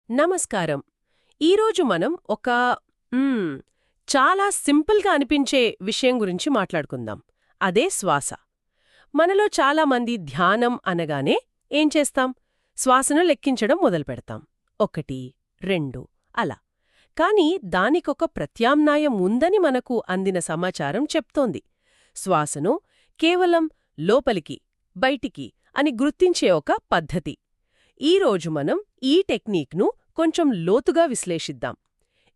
నమస్కారం. ఈరోజు మనం ఒక మ్మ్, చాలా సింపుల్గా అనిపించే విషయం గురించి మాట్లాడుకుందాం. అదే శ్వాస. మనలో చాలామంది ధ్యానం అనగానే ఏం చేస్తాం? శ్వాసను లెక్కించడం మొదలుపెడతాం. 1, 2 అలా. కానీ దానికొక ప్రత్యామ్నాయం ఉందని మనకు అందిన సమాచారం చెప్తోంది. శ్వాసను కేవలం లోపలికి, బయటికి అని గుర్తించే ఒక పద్ధతి. ఈరోజు మనం ఈ టెక్నిక్ను కొంచెం లోతుగా విశ్లేషిద్దాం.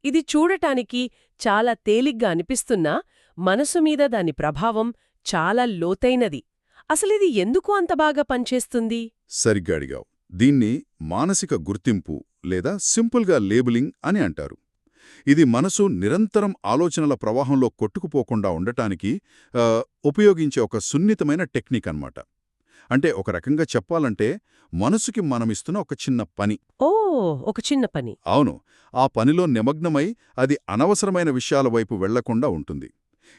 ఇది చూడటానికి చాలా తేలిగ్గా అనిపిస్తున్నా మనసు మీద దాని ప్రభావం చాలా లోతైనది. అసలిది ఎందుకు అంత బాగా పనిచేస్తుంది? సరిగ్గా అడిగావు. దీన్ని మానసిక గుర్తింపు లేదా సింపుల్గా లేబులింగ్ అని అంటారు. ఇది మనసు నిరంతరం ఆలోచనల ప్రవాహంలో కొట్టుకుపోకుండా ఉండటానికి ఉపయోగించే ఒక సున్నితమైన టెక్నిక్ అన్నమాట. అంటే ఒక రకంగా చెప్పాలంటే మనసుకి మనమిస్తున్న ఒక చిన్న పని. ఒక చిన్న పని. అవును, ఆ పనిలో నిమగ్నమై అది అనవసరమైన విషయాల వైపు వెళ్లకుండా ఉంటుంది.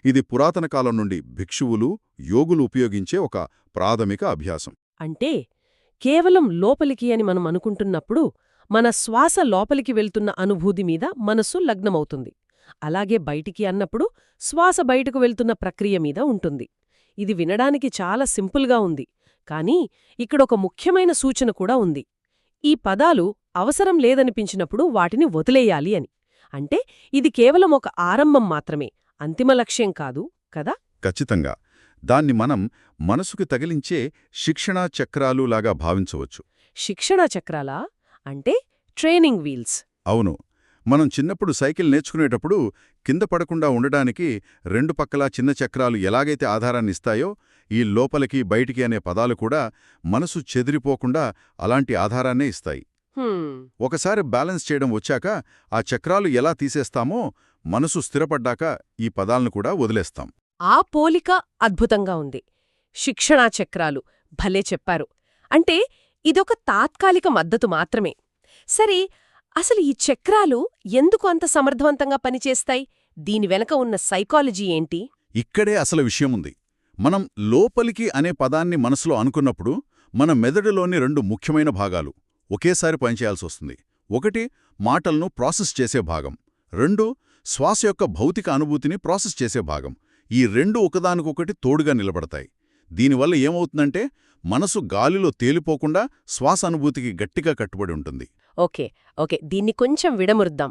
ఇది పురాతన కాలం నుండి భిక్షువులు, యోగులు ఉపయోగించే ఒక ప్రాథమిక అభ్యాసం. అంటే కేవలం లోపలికి అని మనం అనుకుంటున్నప్పుడు మన శ్వాస లోపలికి వెళ్తున్న అనుభూతి మీద మనసు లగ్నమవుతుంది. అలాగే బయటికి అన్నప్పుడు శ్వాస బయటకు వెళ్తున్న ప్రక్రియ మీద ఉంటుంది. ఇది వినడానికి చాలా సింపుల్గా ఉంది. కానీ ఇక్కడొక ముఖ్యమైన సూచన కూడా ఉంది. ఈ పదాలు అవసరం లేదనిపించినప్పుడు వాటిని వదిలేయాలి అని. అంటే ఇది కేవలం ఒక ఆరంభం మాత్రమే, అంతిమ లక్ష్యం కాదు కదా? ఖచ్చితంగా. దాన్ని మనం మనసుకు తగిలించే శిక్షణా చక్రాలు లాగా భావించవచ్చు. శిక్షణా చక్రాలా? అంటే ట్రైనింగ్ వీల్స్. అవును, మనం చిన్నప్పుడు సైకిల్ నేర్చుకునేటప్పుడు కింద పడకుండా ఉండడానికి రెండు పక్కలా చిన్న చక్రాలు ఎలాగైతే ఆధారాన్నిస్తాయో, ఈ లోపలికి బయటికి అనే పదాలు కూడా మనసు చెదిరిపోకుండా అలాంటి ఆధారాన్నే ఇస్తాయి. ఒకసారి బ్యాలెన్స్ చేయడం వచ్చాక ఆ చక్రాలు ఎలా తీసేస్తామో, మనసు స్థిరపడ్డాక ఈ పదాలను కూడా వదిలేస్తాం. ఆ పోలిక అద్భుతంగా ఉంది. శిక్షణా చక్రాలు భలే చెప్పారు. అంటే ఇదొక తాత్కాలిక మద్దతు మాత్రమే. సరే, అసలు ఈ చక్రాలు ఎందుకు అంత సమర్థవంతంగా పనిచేస్తాయి? దీని వెనక ఉన్న సైకాలజీ ఏంటి? ఇక్కడే అసలు విషయముంది. మనం లోపలికి అనే పదాన్ని మనసులో అనుకున్నప్పుడు మన మెదడులోని రెండు ముఖ్యమైన భాగాలు ఒకేసారి పనిచేయాల్సొస్తుంది. ఒకటి మాటలను ప్రాసెస్ చేసే భాగం, రెండు శ్వాస యొక్క భౌతిక అనుభూతిని ప్రాసెస్ చేసే భాగం. ఈ రెండు ఒకదానికొకటి తోడుగా నిలబడతాయి. దీనివల్ల ఏమవుతుందంటే మనసు గాలిలో తేలిపోకుండా శ్వాస అనుభూతికి గట్టిగా కట్టుబడి ఉంటుంది. ఓకే ఓకే దీన్ని కొంచెం విడమురుద్దాం.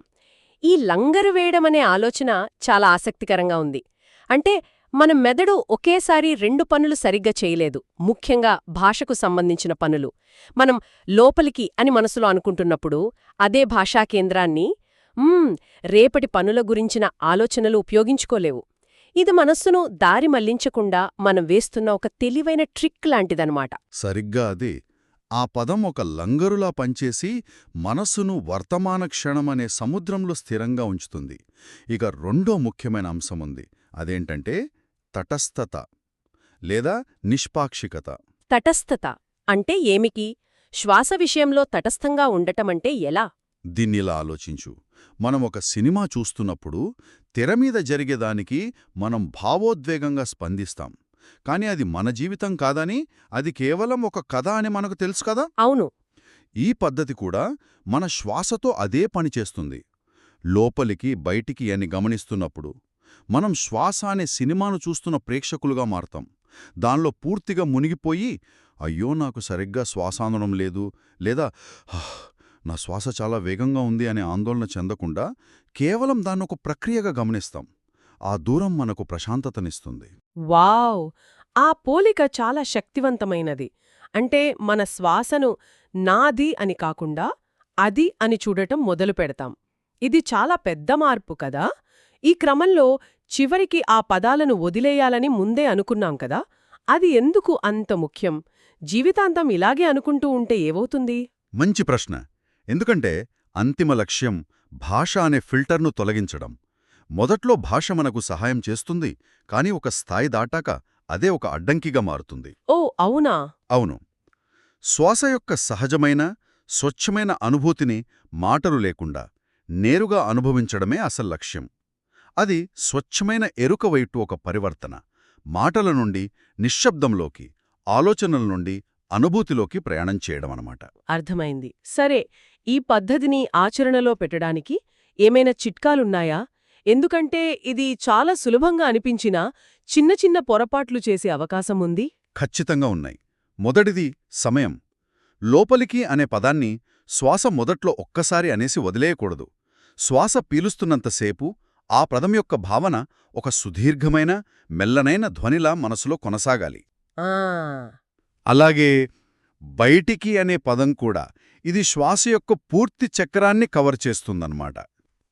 ఈ లంగరు వేయడమనే ఆలోచన చాలా ఆసక్తికరంగా ఉంది. అంటే మన మెదడు ఒకేసారి రెండు పనులు సరిగ్గా చేయలేదు, ముఖ్యంగా భాషకు సంబంధించిన పనులు. మనం లోపలికి అని మనసులో అనుకుంటున్నప్పుడు అదే భాషా కేంద్రాన్ని రేపటి పనుల గురించిన ఆలోచనలు ఉపయోగించుకోలేవు. ఇది మనస్సును దారి మళ్లించకుండా మనం వేస్తున్న ఒక తెలివైన ట్రిక్ లాంటిదన్నమాట. సరిగ్గా అదే. ఆ పదం ఒక లంగరులా పనిచేసి మనస్సును వర్తమాన క్షణమనే సముద్రంలో స్థిరంగా ఉంచుతుంది. ఇక రెండో ముఖ్యమైన అంశముంది. అదేంటంటే తటస్థత లేదా నిష్పాక్షికత. తటస్థత అంటే ఏమిటి? శ్వాస విషయంలో తటస్థంగా ఉండటమంటే ఎలా? దీన్నిలా ఆలోచించు. మనం ఒక సినిమా చూస్తున్నప్పుడు తెరమీద జరిగేదానికి మనం భావోద్వేగంగా స్పందిస్తాం. కాని అది మన జీవితం కాదని, అది కేవలం ఒక కథ అని మనకు తెలుసు కదా. అవును. ఈ పద్ధతి కూడా మన శ్వాసతో అదే పనిచేస్తుంది. లోపలికి బయటికి అని గమనిస్తున్నప్పుడు మనం శ్వాస అనే సినిమాను చూస్తున్న ప్రేక్షకులుగా మారతాం. దానిలో పూర్తిగా మునిగిపోయి, అయ్యో నాకు సరిగ్గా శ్వాసాందనం లేదు, లేదా నా శ్వాస చాలా వేగంగా ఉంది అనే ఆందోళన చెందకుండా కేవలం దాన్నొక ప్రక్రియగా గమనిస్తాం. ఆ దూరం మనకు ప్రశాంతతనిస్తుంది. వావ్! ఆ పోలిక చాలా శక్తివంతమైనది. అంటే మన శ్వాసను నాది అని కాకుండా అది అని చూడటం మొదలు పెడతాం. ఇది చాలా పెద్ద మార్పు కదా. ఈ క్రమంలో చివరికి ఆ పదాలను వదిలేయాలని ముందే అనుకున్నాం కదా. అది ఎందుకు అంత ముఖ్యం? జీవితాంతం ఇలాగే అనుకుంటూ ఉంటే ఏవవుతుంది? మంచి ప్రశ్న. ఎందుకంటే అంతిమ లక్ష్యం భాష అనే ఫిల్టర్ను తొలగించడం. మొదట్లో భాష మనకు సహాయం చేస్తుంది, కాని ఒక స్థాయి దాటాక అదే ఒక అడ్డంకిగా మారుతుంది. ఓ అవునా? అవును. శ్వాస యొక్క సహజమైన, స్వచ్ఛమైన అనుభూతిని మాటలు లేకుండా నేరుగా అనుభవించడమే అసలు లక్ష్యం. అది స్వచ్ఛమైన ఎరుక వైపు ఒక పరివర్తన. మాటల నుండి నిశ్శబ్దంలోకి, ఆలోచనల నుండి అనుభూతిలోకి ప్రయాణం చేయడం అన్నమాట. అర్థమైంది. సరే, ఈ పద్ధతిని ఆచరణలో పెట్టడానికి ఏమైనా చిట్కాలున్నాయా? ఎందుకంటే ఇది చాలా సులభంగా అనిపించినా చిన్న చిన్న పొరపాట్లు చేసే అవకాశం ఉంది. ఖచ్చితంగా ఉన్నాయి. మొదటిది సమయం. లోపలికి అనే పదాన్ని శ్వాస మొదట్లో ఒక్కసారి అనేసి వదిలేయకూడదు. శ్వాస పీలుస్తున్నంతసేపు ఆ పదం యొక్క భావన ఒక సుదీర్ఘమైన, మెల్లనైన ధ్వనిలా మనసులో కొనసాగాలి. ఆ అలాగే బయటికి అనే పదం కూడా ఇది శ్వాస యొక్క పూర్తి చక్రాన్ని కవర్ చేస్తుందన్నమాట.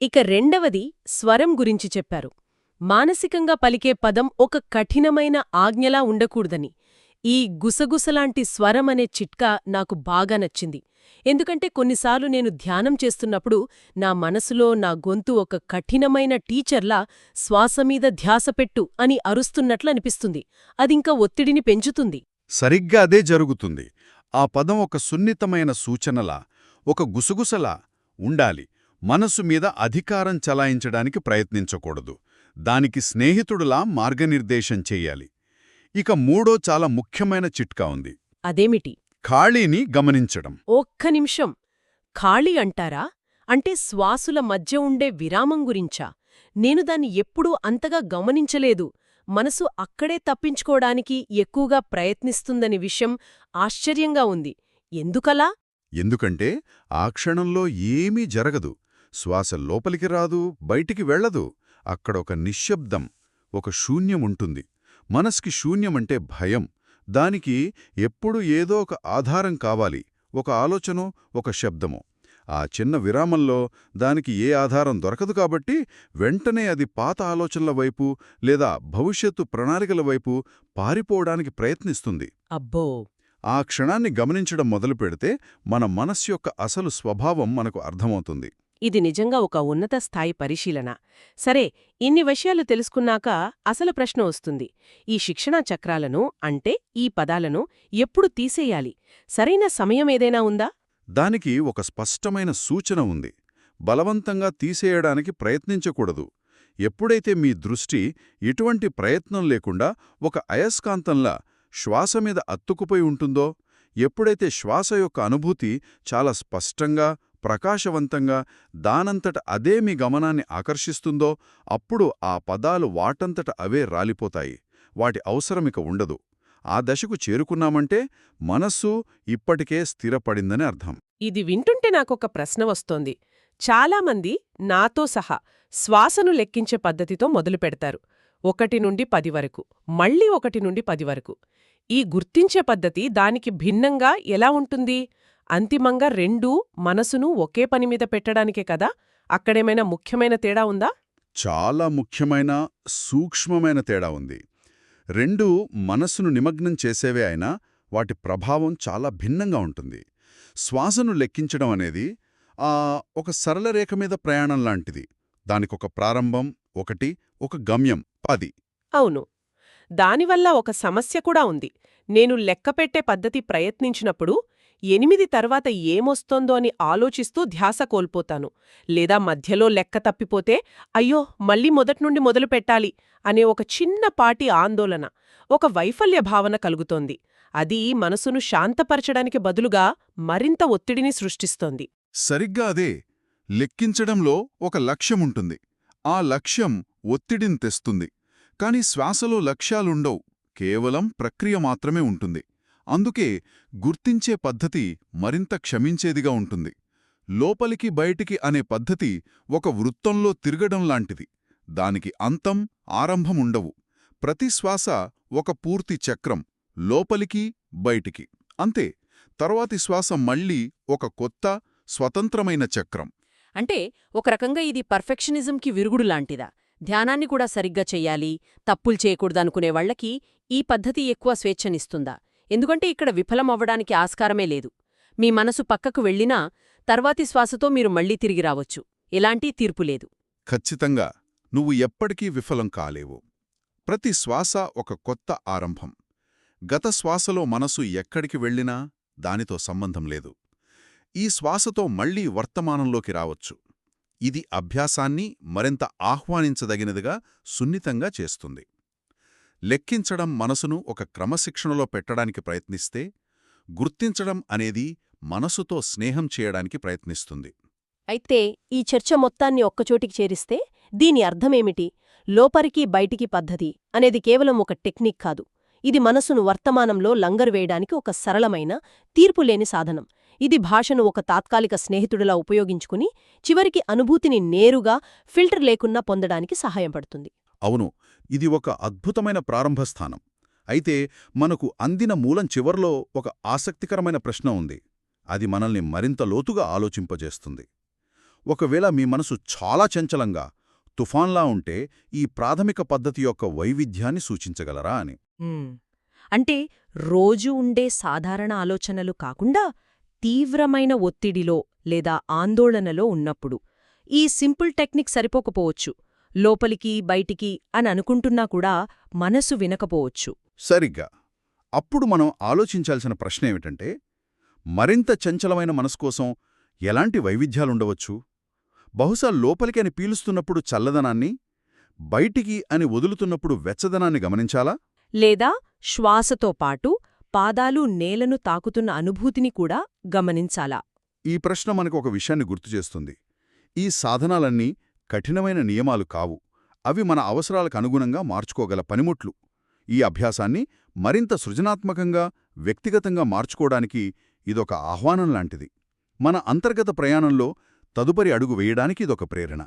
ఇక రెండవది స్వరం గురించి చెప్పారు. మానసికంగా పలికే పదం ఒక కఠినమైన ఆజ్ఞలా ఉండకూడదని. ఈ గుసగుసలాంటి స్వరం అనే చిట్కా నాకు బాగా నచ్చింది. ఎందుకంటే కొన్నిసార్లు నేను ధ్యానం చేస్తున్నప్పుడు నా మనసులో నా గొంతు ఒక కఠినమైన టీచర్లా శ్వాసమీద ధ్యాసపెట్టు అని అరుస్తున్నట్లు అనిపిస్తుంది. అదింకా ఒత్తిడిని పెంచుతుంది. సరిగ్గా అదే జరుగుతుంది. ఆ పదం ఒక సున్నితమైన సూచనలా, ఒక గుసగుసలా ఉండాలి. మనసు మీద అధికారం చలాయించడానికి ప్రయత్నించకూడదు. దానికి స్నేహితుడులా మార్గనిర్దేశం చెయ్యాలి. ఇక మూడో చాలా ముఖ్యమైన చిట్కా ఉంది. అదేమిటి? ఖాళీని గమనించడం. ఒక్క నిమిషం. ఖాళీ అంటారా? అంటే శ్వాసుల మధ్య ఉండే విరామం గురించా? నేను దాన్ని ఎప్పుడూ అంతగా గమనించలేదు. మనసు అక్కడే తప్పించుకోవడానికి ఎక్కువగా ప్రయత్నిస్తుందని విషయం ఆశ్చర్యంగా ఉంది. ఎందుకలా? ఎందుకంటే ఆ క్షణంలో ఏమీ జరగదు. శ్వాస లోపలికి రాదు, బయటికి వెళ్ళదు. అక్కడొక నిశ్శబ్దం, ఒక శూన్యముంటుంది. మనస్కి శూన్యమంటే భయం. దానికి ఎప్పుడు ఏదో ఒక ఆధారం కావాలి. ఒక ఆలోచనో, ఒక శబ్దమో. ఆ చిన్న విరామంలో దానికి ఏ ఆధారం దొరకదు కాబట్టి వెంటనే అది పాత ఆలోచనల వైపు లేదా భవిష్యత్తు ప్రణాళికల వైపు పారిపోవడానికి ప్రయత్నిస్తుంది. అబ్బో! ఆ క్షణాన్ని గమనించడం మొదలుపెడితే మన మనస్సు యొక్క అసలు స్వభావం మనకు అర్థమవుతుంది. ఇది నిజంగా ఒక ఉన్నత స్థాయి పరిశీలన. సరే, ఇన్ని విషయాలు తెలుసుకున్నాక అసలు ప్రశ్న వస్తుంది. ఈ శిక్షణా చక్రాలను అంటే ఈ పదాలను ఎప్పుడు తీసేయాలి? సరైన సమయం ఏదైనా ఉందా? దానికి ఒక స్పష్టమైన సూచన ఉంది. బలవంతంగా తీసేయడానికి ప్రయత్నించకూడదు. ఎప్పుడైతే మీ దృష్టి ఎటువంటి ప్రయత్నం లేకుండా ఒక అయస్కాంతంలా శ్వాస మీద అత్తుకుపోయి ఉంటుందో, ఎప్పుడైతే శ్వాస యొక్క అనుభూతి చాలా స్పష్టంగా, ప్రకాశవంతంగా దానంతట అదే మీ గమనాన్ని ఆకర్షిస్తుందో, అప్పుడు ఆ పదాలు వాటంతట అవే రాలిపోతాయి. వాటి అవసరమిక ఉండదు. ఆ దశకు చేరుకున్నామంటే మనస్సు ఇప్పటికే స్థిరపడిందని అర్థం. ఇది వింటుంటే నాకొక ప్రశ్న వస్తోంది. చాలామంది నాతో సహా శ్వాసను లెక్కించే పద్ధతితో మొదలుపెడతారు. 1 నుండి 10 వరకు, మళ్ళీ 1 నుండి 10 వరకు. ఈ గుర్తించే పద్ధతి దానికి భిన్నంగా ఎలా ఉంటుంది? అంతిమంగా రెండూ మనసును ఒకే పనిమీద పెట్టడానికే కదా? అక్కడేమైనా ముఖ్యమైన తేడా ఉందా? చాలా ముఖ్యమైన, సూక్ష్మమైన తేడా ఉంది. రెండూ మనస్సును నిమగ్నం చేసేవే అయినా వాటి ప్రభావం చాలా భిన్నంగా ఉంటుంది. శ్వాసను లెక్కించడం అనేది ఒక సరళ రేఖ మీద ప్రయాణం లాంటిది. దానికొక ప్రారంభం 1, ఒక గమ్యం 10. అవును. దానివల్ల ఒక సమస్య కూడా ఉంది. నేను లెక్కపెట్టే పద్ధతి ప్రయత్నించినప్పుడు 8 తర్వాత ఏమొస్తోందో అని ఆలోచిస్తూ ధ్యాస కోల్పోతాను. లేదా మధ్యలో లెక్క తప్పిపోతే అయ్యో మళ్ళీ మొదట్నుండి మొదలు పెట్టాలి అనే ఒక చిన్నపాటి ఆందోళన, ఒక వైఫల్య భావన కలుగుతోంది. అది మనసును శాంతపరచడానికి బదులుగా మరింత ఒత్తిడిని సృష్టిస్తోంది. సరిగ్గా అదే. లెక్కించడంలో ఒక లక్ష్యముంటుంది. ఆ లక్ష్యం ఒత్తిడిని తెస్తుంది. కాని శ్వాసలో లక్ష్యాలుండవు, కేవలం ప్రక్రియ మాత్రమే ఉంటుంది. అందుకే గుర్తించే పద్ధతి మరింత క్షమించేదిగా ఉంటుంది. లోపలికి బయటికి అనే పద్ధతి ఒక వృత్తంలో తిరగడం లాంటిది. దానికి అంతం, ఆరంభముండవు. ప్రతి శ్వాస ఒక పూర్తి చక్రం, లోపలికి బయటికి అంతే. తరువాతి శ్వాస మళ్ళీ ఒక కొత్త, స్వతంత్రమైన చక్రం. అంటే ఒక రకంగా ఇది పర్ఫెక్షనిజంకి విరుగుడు లాంటిదా? ధ్యానాన్ని కూడా సరిగ్గా చెయ్యాలి, తప్పులు చేయకూడదనుకునే వాళ్లకి ఈ పద్ధతి ఎక్కువ స్వేచ్ఛనిస్తుందా? ఎందుకంటే ఇక్కడ విఫలమవ్వడానికి ఆస్కారమే లేదు. మీ మనసు పక్కకు వెళ్ళినా తర్వాతి శ్వాసతో మీరు మళ్లీ తిరిగి రావచ్చు. ఎలాంటి తీర్పులేదు. ఖచ్చితంగా నువ్వు ఎప్పటికీ విఫలం కాలేవు. ప్రతి శ్వాస ఒక కొత్త ఆరంభం. గత శ్వాసలో మనసు ఎక్కడికి వెళ్ళినా దానితో సంబంధం లేదు. ఈ శ్వాసతో మళ్లీ వర్తమానంలోకి రావచ్చు. ఇది అభ్యాసాన్ని మరింత ఆహ్వానించదగినదిగా, సున్నితంగా చేస్తుంది. లెక్కించడం మనసును ఒక క్రమశిక్షణలో పెట్టడానికి ప్రయత్నిస్తే, గుర్తించడం అనేది మనసుతో స్నేహం చేయడానికి ప్రయత్నిస్తుంది. అయితే ఈ చర్చ మొత్తాన్ని ఒక్కచోటికి చేరిస్తే దీని అర్థమేమిటి? లోపలికి బయటికి పద్ధతి అనేది కేవలం ఒక టెక్నిక్ కాదు. ఇది మనసును వర్తమానంలో లంగరు వేయడానికి ఒక సరళమైన, తీర్పులేని సాధనం. ఇది భాషను ఒక తాత్కాలిక స్నేహితుడిలా ఉపయోగించుకుని చివరికి అనుభూతిని నేరుగా ఫిల్టర్ లేకున్నా పొందడానికి సహాయపడుతుంది. అవును, ఇది ఒక అద్భుతమైన ప్రారంభస్థానం. అయితే మనకు అందిన మూలం చివర్లో ఒక ఆసక్తికరమైన ప్రశ్న ఉంది. అది మనల్ని మరింత లోతుగా ఆలోచింపజేస్తుంది. ఒకవేళ మీ మనసు చాలా చంచలంగా, తుఫాన్లా ఉంటే ఈ ప్రాథమిక పద్ధతి యొక్క వైవిధ్యాన్ని సూచించగలరా అని. అంటే రోజూ ఉండే సాధారణ ఆలోచనలు కాకుండా తీవ్రమైన ఒత్తిడిలో లేదా ఆందోళనలో ఉన్నప్పుడు ఈ సింపుల్ టెక్నిక్ సరిపోకపోవచ్చు. లోపలికి బయటికి అని అనుకుంటున్నా కూడా మనసు వినకపోవచ్చు. సరిగ్గా. అప్పుడు మనం ఆలోచించాల్సిన ప్రశ్నేమిటంటే, మరింత చంచలమైన మనసు కోసం ఎలాంటి వైవిధ్యాలుండవచ్చు? బహుశా లోపలికి అని పీలుస్తున్నప్పుడు చల్లదనాన్ని, బయటికి అని వదులుతున్నప్పుడు వెచ్చదనాన్ని గమనించాలా? లేదా శ్వాసతో పాటు పాదాలు నేలను తాకుతున్న అనుభూతిని కూడా గమనించాలా? ఈ ప్రశ్న మనకు ఒక విషయాన్ని గుర్తుచేస్తుంది. ఈ సాధనాలన్నీ కఠినమైన నియమాలు కావు. అవి మన అవసరాలకు అనుగుణంగా మార్చుకోగల పనిముట్లు. ఈ అభ్యాసాన్ని మరింత సృజనాత్మకంగా, వ్యక్తిగతంగా మార్చుకోవడానికి ఇదొక ఆహ్వానం లాంటిది. మన అంతర్గత ప్రయాణంలో తదుపరి అడుగు వేయడానికి ఇదొక ప్రేరణ.